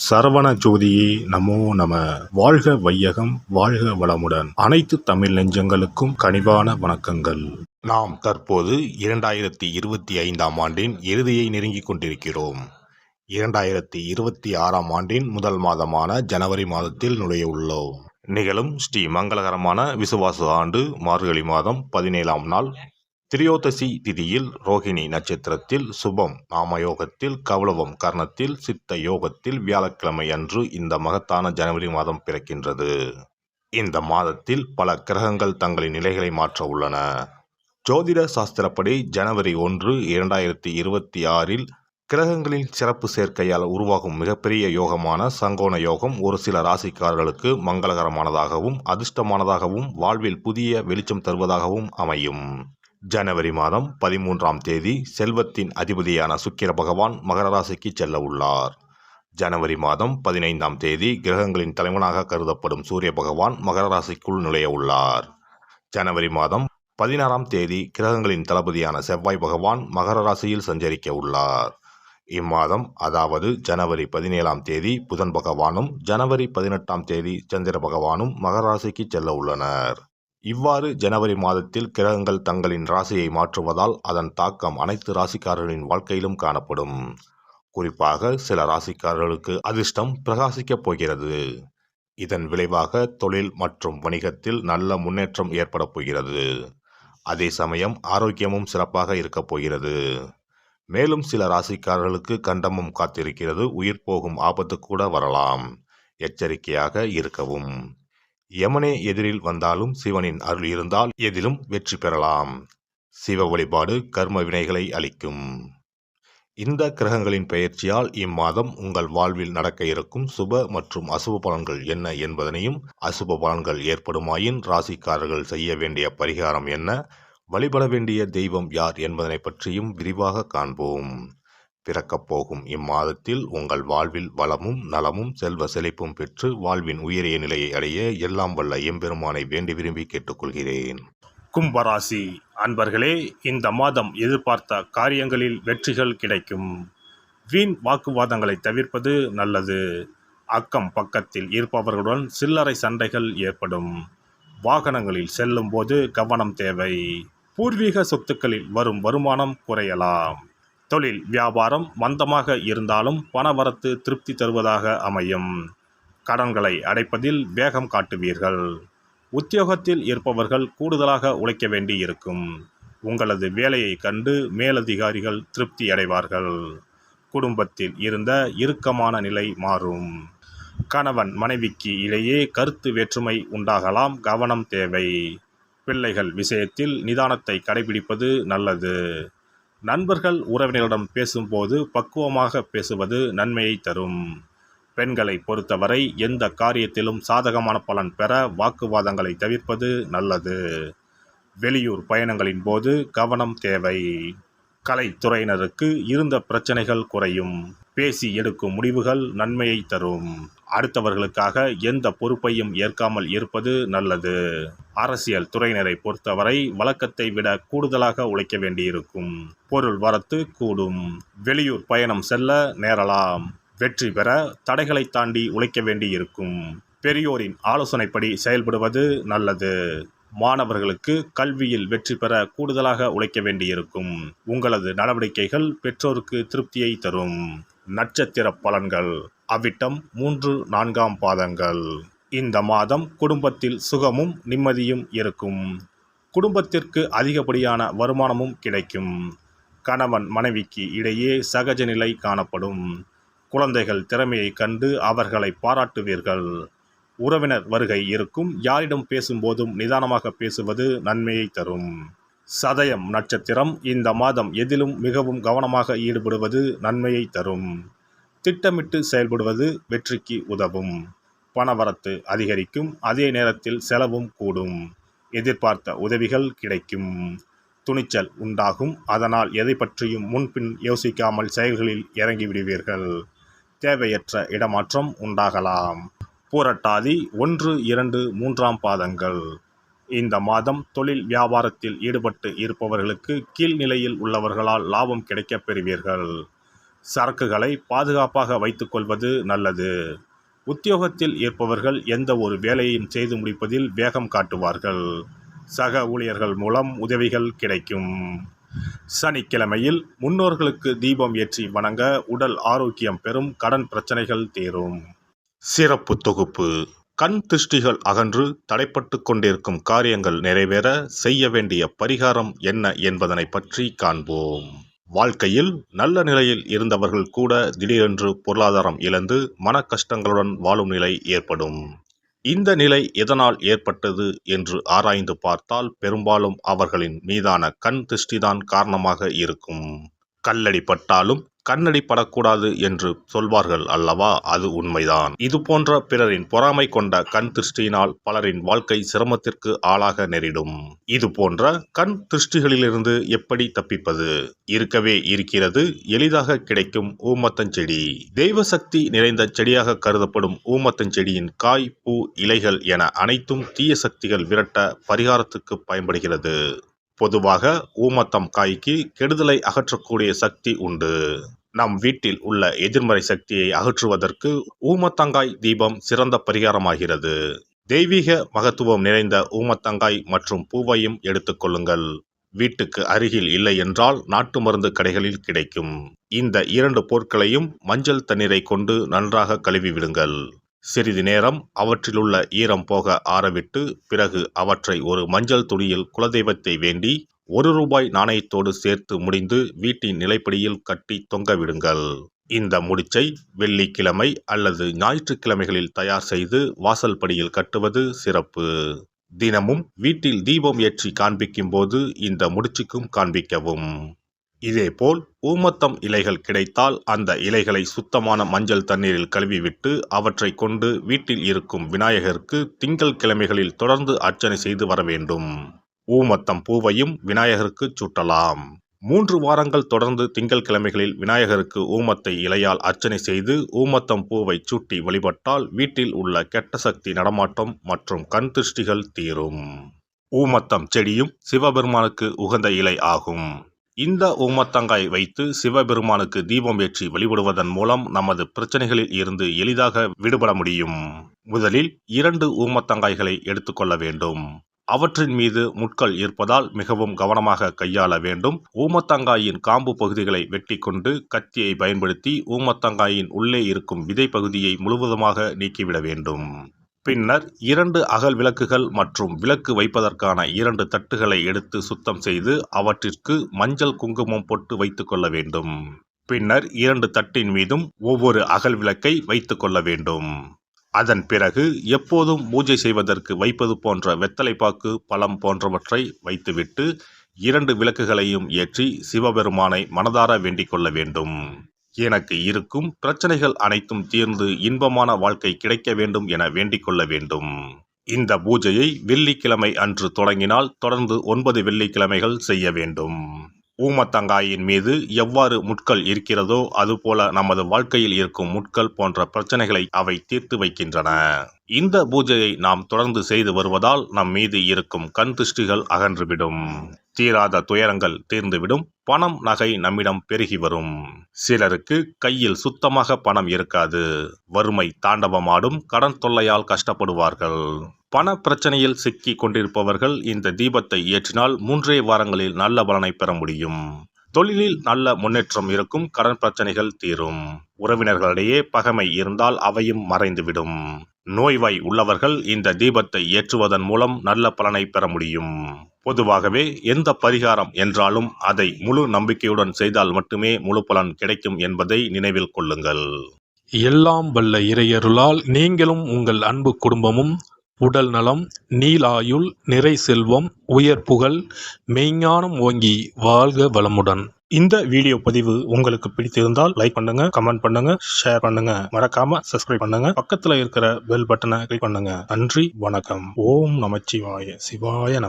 சரவண ஜோதியே நமோ நம. வாழ்க வையகம், வாழ்க வளமுடன். அனைத்து தமிழ் நெஞ்சங்களுக்கும் கனிவான வணக்கங்கள். நாம் தற்போது 2025ஆம் ஆண்டின் இறுதியை நெருங்கிக் கொண்டிருக்கிறோம். 2026ஆம் ஆண்டின் முதல் மாதமான ஜனவரி மாதத்தில் நுழைய உள்ளோம். நிகழும் ஸ்ரீ மங்களகரமான விசுவாச ஆண்டு மார்கழி மாதம் 17ஆம் நாள் திரியோதசி திதியில் ரோகிணி நட்சத்திரத்தில் சுபம் நாமயோகத்தில் கௌளவம் கர்ணத்தில் சித்த யோகத்தில் வியாழக்கிழமை அன்று இந்த மகத்தான ஜனவரி மாதம் பிறக்கின்றது. இந்த மாதத்தில் பல கிரகங்கள் தங்களின் நிலைகளை மாற்ற உள்ளன. ஜோதிட சாஸ்திரப்படி ஜனவரி 1, 2026இல் கிரகங்களின் சிறப்பு சேர்க்கையால் உருவாகும் மிகப்பெரிய யோகமான சங்கோண யோகம் ஒரு சில ராசிக்காரர்களுக்கு மங்களகரமானதாகவும் அதிர்ஷ்டமானதாகவும் வாழ்வில் புதிய வெளிச்சம் தருவதாகவும் அமையும். ஜனவரி மாதம் 13ஆம் தேதி செல்வத்தின் அதிபதியான சுக்கிர பகவான் மகர ராசிக்கு செல்ல உள்ளார். ஜனவரி மாதம் 15ஆம் தேதி கிரகங்களின் தலைவனாக கருதப்படும் சூரிய பகவான் மகர ராசிக்குள் நுழைய உள்ளார். ஜனவரி மாதம் 16ஆம் தேதி கிரகங்களின் தளபதியான செவ்வாய் பகவான் மகர ராசியில் சஞ்சரிக்க உள்ளார். இம்மாதம் அதாவது ஜனவரி 17ஆம் தேதி புதன் பகவானும் ஜனவரி 18ஆம் தேதி சந்திர பகவானும் மகர ராசிக்கு செல்ல உள்ளனர். இவ்வாறு ஜனவரி மாதத்தில் கிரகங்கள் தங்களின் ராசியை மாற்றுவதால் அதன் தாக்கம் அனைத்து ராசிக்காரர்களின் வாழ்க்கையிலும் காணப்படும். குறிப்பாக சில ராசிக்காரர்களுக்கு அதிர்ஷ்டம் பிரகாசிக்கப் போகிறது. இதன் விளைவாக தொழில் மற்றும் வணிகத்தில் நல்ல முன்னேற்றம் ஏற்பட போகிறது. அதே சமயம் ஆரோக்கியமும் சிறப்பாக இருக்கப் போகிறது. மேலும் சில ராசிக்காரர்களுக்கு கண்டமும் காத்திருக்கிறது. உயிர் போகும் ஆபத்து கூட வரலாம். எச்சரிக்கையாக இருக்கவும். யமனே எதிரில் வந்தாலும் சிவனின் அருள் இருந்தால் எதிலும் வெற்றி பெறலாம். சிவ வழிபாடு கர்ம வினைகளை அளிக்கும். இந்த கிரகங்களின் பெயர்ச்சியால் இம்மாதம் உங்கள் வாழ்வில் நடக்க இருக்கும் சுப மற்றும் அசுப பலன்கள் என்ன என்பதனையும், அசுப பலன்கள் ஏற்படுமாயின் ராசிக்காரர்கள் செய்ய வேண்டிய பரிகாரம் என்ன, வழிபட வேண்டிய தெய்வம் யார் என்பதனை பற்றியும் விரிவாக காண்போம். பிறக்கப் போகும் இம்மாதத்தில் உங்கள் வாழ்வில் வளமும் நலமும் செல்வ செழிப்பும் பெற்று வாழ்வின் உயரிய நிலையை அடைய எல்லாம் வல்ல எம்பெருமானை வேண்டி விரும்பி கேட்டுக்கொள்கிறேன். கும்பராசி அன்பர்களே, இந்த மாதம் எதிர்பார்த்த காரியங்களில் வெற்றிகள் கிடைக்கும். வீண் வாக்குவாதங்களை தவிர்ப்பது நல்லது. அக்கம் பக்கத்தில் இருப்பவர்களுடன் சில்லறை சண்டைகள் ஏற்படும். வாகனங்களில் செல்லும் போது கவனம் தேவை. பூர்வீக சொத்துக்களில் வரும் வருமானம் குறையலாம். தொழில் வியாபாரம் மந்தமாக இருந்தாலும் பணவரத்து திருப்தி தருவதாக அமையும். கடன்களை அடைப்பதில் வேகம் காட்டுவீர்கள். உத்தியோகத்தில் இருப்பவர்கள் கூடுதலாக உழைக்க வேண்டி இருக்கும். உங்களது வேலையை கண்டு மேலதிகாரிகள் திருப்தி அடைவார்கள். குடும்பத்தில் இருந்த இறுக்கமான நிலை மாறும். கணவன் மனைவிக்கு இடையே கருத்து வேற்றுமை உண்டாகலாம். கவனம் தேவை. பிள்ளைகள் விஷயத்தில் நிதானத்தை கடைபிடிப்பது நல்லது. நண்பர்கள் உறவினரிடம் பேசும்போது பக்குவமாக பேசுவது நன்மையை தரும். பெண்களை பொறுத்தவரை எந்த காரியத்திலும் சாதகமான பலன் பெற வாக்குவாதங்களை தவிர்ப்பது நல்லது. வெளியூர் பயணங்களின் போது கவனம் தேவை. கலைத்துறையினருக்கு இருந்த பிரச்சனைகள் குறையும். பேசி எடுக்கும் முடிவுகள் நன்மையை தரும். அடுத்தவர்களுக்காக எந்த பொறுப்பையும் ஏற்காமல் இருப்பது நல்லது. அரசியல் துறையினரை பொறுத்தவரை வழக்கத்தை விட கூடுதலாக உழைக்க வேண்டியிருக்கும். பொருள் வரத்து கூடும். வெளியூர் பயணம் செல்ல நேரலாம். வெற்றி பெற தடைகளை தாண்டி உழைக்க வேண்டியிருக்கும். பெரியோரின் ஆலோசனைப்படி செயல்படுவது நல்லது. மாணவர்களுக்கு கல்வியில் வெற்றி பெற கூடுதலாக உழைக்க வேண்டியிருக்கும். உங்களது நடவடிக்கைகள் பெற்றோருக்கு திருப்தியை தரும். நட்சத்திர பலன்கள் அவிட்டம் 3, 4ஆம் பாதங்கள். இந்த மாதம் குடும்பத்தில் சுகமும் நிம்மதியும் இருக்கும். குடும்பத்திற்கு அதிகப்படியான வருமானமும் கிடைக்கும். கணவன் மனைவிக்கு இடையே சகஜ நிலை காணப்படும். குழந்தைகள் திறமையை கண்டு அவர்களை பாராட்டுவீர்கள். உறவினர் வருகை இருக்கும். யாரிடம் பேசும்போதும் நிதானமாக பேசுவது நன்மையை தரும். சதயம் நட்சத்திரம் இந்த மாதம் எதிலும் மிகவும் கவனமாக ஈடுபடுவது நன்மையை தரும். திட்டமிட்டு செயல்படுவது வெற்றிக்கு உதவும். பணவரத்து அதிகரிக்கும். அதே நேரத்தில் செலவும் கூடும். எதிர்பார்த்த உதவிகள் கிடைக்கும். துணிச்சல் உண்டாகும். அதனால் எதை பற்றியும் முன்பின் யோசிக்காமல் செயல்களில் இறங்கிவிடுவீர்கள். தேவையற்ற இடமாற்றம் உண்டாகலாம். பூரட்டாதி 1, 2, 3ஆம் பாதங்கள். இந்த மாதம் தொழில் வியாபாரத்தில் ஈடுபட்டு இருப்பவர்களுக்கு கீழ்நிலையில் உள்ளவர்களால் லாபம் கிடைக்கப் பெறுவீர்கள். சரக்குகளை பாதுகாப்பாக வைத்துக்கொள்வது நல்லது. உத்தியோகத்தில் இருப்பவர்கள் எந்த ஒரு வேலையையும் செய்து முடிப்பதில் வேகம் காட்டுவார்கள். சக ஊழியர்கள் மூலம் உதவிகள் கிடைக்கும். சனிக்கிழமையில் முன்னோர்களுக்கு தீபம் ஏற்றி வணங்க உடல் ஆரோக்கியம் பெறும், கடன் பிரச்சனைகள் தீரும். சிறப்பு தொகுப்பு. கண் திருஷ்டிகள் அகன்று தடைப்பட்டு கொண்டிருக்கும் காரியங்கள் நிறைவேற செய்ய வேண்டிய பரிகாரம் என்ன என்பதனை பற்றி காண்போம். வாழ்க்கையில் நல்ல நிலையில் இருந்தவர்கள் கூட திடீரென்று பொருளாதாரம் இழந்து மன கஷ்டங்களுடன் வாழும் நிலை ஏற்படும். இந்த நிலை எதனால் ஏற்பட்டது என்று ஆராய்ந்து பார்த்தால் பெரும்பாலும் அவர்களின் மீதான கண் திருஷ்டிதான் காரணமாக இருக்கும். கல்லடி பட்டாலும் கண்ணடி படக்கூடாது என்று சொல்வார்கள் அல்லவா, அது உண்மைதான். இது போன்ற பிறரின் பொறாமை கொண்ட கண் திருஷ்டியினால் பலரின் வாழ்க்கை சிரமத்திற்கு ஆளாக நேரிடும். இது போன்ற கண் திருஷ்டிகளிலிருந்து எப்படி தப்பிப்பது? இருக்கவே இருக்கிறது எளிதாக கிடைக்கும் ஊமத்தஞ்செடி. தெய்வ சக்தி நிறைந்த செடியாக கருதப்படும் ஊமத்தஞ்செடியின் காய், பூ, இலைகள் என அனைத்தும் தீய சக்திகள் விரட்ட பரிகாரத்துக்கு பயன்படுகிறது. பொதுவாக ஊமத்தம் காய்க்கு கெடுதலை அகற்றக்கூடிய சக்தி உண்டு. நம் வீட்டில் உள்ள எதிர்மறை சக்தியை அகற்றுவதற்கு ஊமத்தங்காய் தீபம் சிறந்த பரிகாரமாகிறது. தெய்வீக மகத்துவம் நிறைந்த ஊமத்தங்காய் மற்றும் பூவையும் எடுத்துக்கொள்ளுங்கள். வீட்டுக்கு அருகில் இல்லை என்றால் நாட்டு மருந்து கடைகளில் கிடைக்கும். இந்த 2 பொருட்களையும் மஞ்சள் தண்ணீரை கொண்டு நன்றாக கழுவி விடுங்கள். சிறிது நேரம் அவற்றிலுள்ள ஈரம் போக ஆறவிட்டு பிறகு அவற்றை ஒரு மஞ்சள் துணியில் குலதெய்வத்தை வேண்டி ₹1 நாணயத்தோடு சேர்த்து முடிந்து வீட்டின் நிலைப்படியில் கட்டி தொங்க விடுங்கள். இந்த முடிச்சை வெள்ளிக்கிழமை அல்லது ஞாயிற்றுக்கிழமைகளில் தயார் செய்து வாசல் படியில் கட்டுவது சிறப்பு. தினமும் வீட்டில் தீபம் ஏற்றி காண்பிக்கும் போது இந்த முடிச்சுக்கும் காண்பிக்கவும். இதேபோல் ஊமத்தம் இலைகள் கிடைத்தால் அந்த இலைகளை சுத்தமான மஞ்சள் தண்ணீரில் கழுவிவிட்டு அவற்றை கொண்டு வீட்டில் இருக்கும் விநாயகருக்கு திங்கள் கிழமைகளில் தொடர்ந்து அர்ச்சனை செய்து வர வேண்டும். ஊமத்தம் பூவையும் விநாயகருக்கு சூட்டலாம். 3 வாரங்கள் தொடர்ந்து திங்கள் கிழமைகளில் விநாயகருக்கு ஊமத்தை இலையால் அர்ச்சனை செய்து ஊமத்தம் பூவை சூட்டி வழிபட்டால் வீட்டில் உள்ள கெட்ட சக்தி நடமாட்டம் மற்றும் கண் திருஷ்டிகள் தீரும். ஊமத்தம் செடியும் சிவபெருமானுக்கு உகந்த இலை ஆகும். இந்த ஊமத்தங்காய் வைத்து சிவபெருமானுக்கு தீபம் ஏற்றி வழிபடுவதன் மூலம் நமது பிரச்சனைகளில் இருந்து எளிதாக விடுபட முடியும். முதலில் 2 ஊமத்தங்காய்களை எடுத்துக்கொள்ள வேண்டும். அவற்றின் மீது முட்கள் இருப்பதால் மிகவும் கவனமாக கையாள வேண்டும். ஊமத்தங்காயின் காம்பு பகுதிகளை வெட்டி கொண்டு கத்தியை பயன்படுத்தி ஊமத்தங்காயின் உள்ளே இருக்கும் விதை பகுதியை முழுவதுமாக நீக்கிவிட வேண்டும். பின்னர் 2 அகல் விளக்குகள் மற்றும் விளக்கு வைப்பதற்கான 2 தட்டுகளை எடுத்து சுத்தம் செய்து அவற்றிற்கு மஞ்சள் குங்குமம் போட்டு வைத்துக் கொள்ள வேண்டும். பின்னர் 2 தட்டின் மீதும் ஒவ்வொரு அகல் விளக்கை வைத்துக் கொள்ள வேண்டும். அதன் பிறகு எப்போதும் பூஜை செய்வதற்கு வைப்பது போன்ற வெத்தலைப்பாக்கு, பழம் போன்றவற்றை வைத்துவிட்டு 2 விளக்குகளையும் ஏற்றி சிவபெருமானை மனதார வேண்டிக் கொள்ள வேண்டும். எனக்கு இருக்கும் பிரச்சனைகள் அனைத்தும் தீர்ந்து இன்பமான வாழ்க்கை கிடைக்க வேண்டும் என வேண்டிக் கொள்ள வேண்டும். இந்த பூஜையை வெள்ளிக்கிழமை அன்று தொடங்கினால் தொடர்ந்து 9 வெள்ளிக்கிழமைகள் செய்ய வேண்டும். ஊமத்தங்காயின் மீது எவ்வாறு முட்கள் இருக்கிறதோ அதுபோல நமது வாழ்க்கையில் இருக்கும் முட்கள் போன்ற பிரச்சனைகளை அவை தீர்த்து வைக்கின்றன. இந்த பூஜையை நாம் தொடர்ந்து செய்து வருவதால் நம் மீது இருக்கும் கண் திருஷ்டிகள் அகன்றுவிடும். தீராத துயரங்கள் தீர்ந்துவிடும். பணம், நகை நம்மிடம் பெருகி வரும். சிலருக்கு கையில் சுத்தமாக பணம் இருக்காது. வறுமை தாண்டவமாடும். கடன் தொல்லையால் கஷ்டப்படுவார்கள். பண பிரச்சனையில் சிக்கி கொண்டிருப்பவர்கள் இந்த தீபத்தை ஏற்றினால் 3 வாரங்களில் நல்ல பலனை பெற முடியும். தொழிலில் நல்ல முன்னேற்றம் இருக்கும். கடன் பிரச்சனைகள் தீரும். உறவினர்களிடையே பகைமை இருந்தால் அவையும் மறைந்துவிடும். நோய்வாய் உள்ளவர்கள் இந்த தீபத்தை ஏற்றுவதன் மூலம் நல்ல பலனை பெற முடியும். பொதுவாகவே எந்த பரிகாரம் என்றாலும் அதை முழு நம்பிக்கையுடன் செய்தால் மட்டுமே முழு பலன் கிடைக்கும் என்பதை நினைவில் கொள்ளுங்கள். எல்லாம் வல்ல இறையருளால் நீங்களும் உங்கள் அன்பு குடும்பமும் உடல் நலம், நீலாயுள், நிறை செல்வம், உயர் புகழ், மெய்ஞானம் ஓங்கி வாழ்க வளமுடன். இந்த வீடியோ பதிவு உங்களுக்கு பிடித்திருந்தால் லைக் பண்ணுங்க, கமெண்ட் பண்ணுங்க, ஷேர் பண்ணுங்க. மறக்காம சப்ஸ்கிரைப் பண்ணுங்க. பக்கத்துல இருக்கிற பெல் பட்டனை கிளிக் பண்ணுங்க. நன்றி, வணக்கம். ஓம் நமச்சிவாய. சிவாய நம.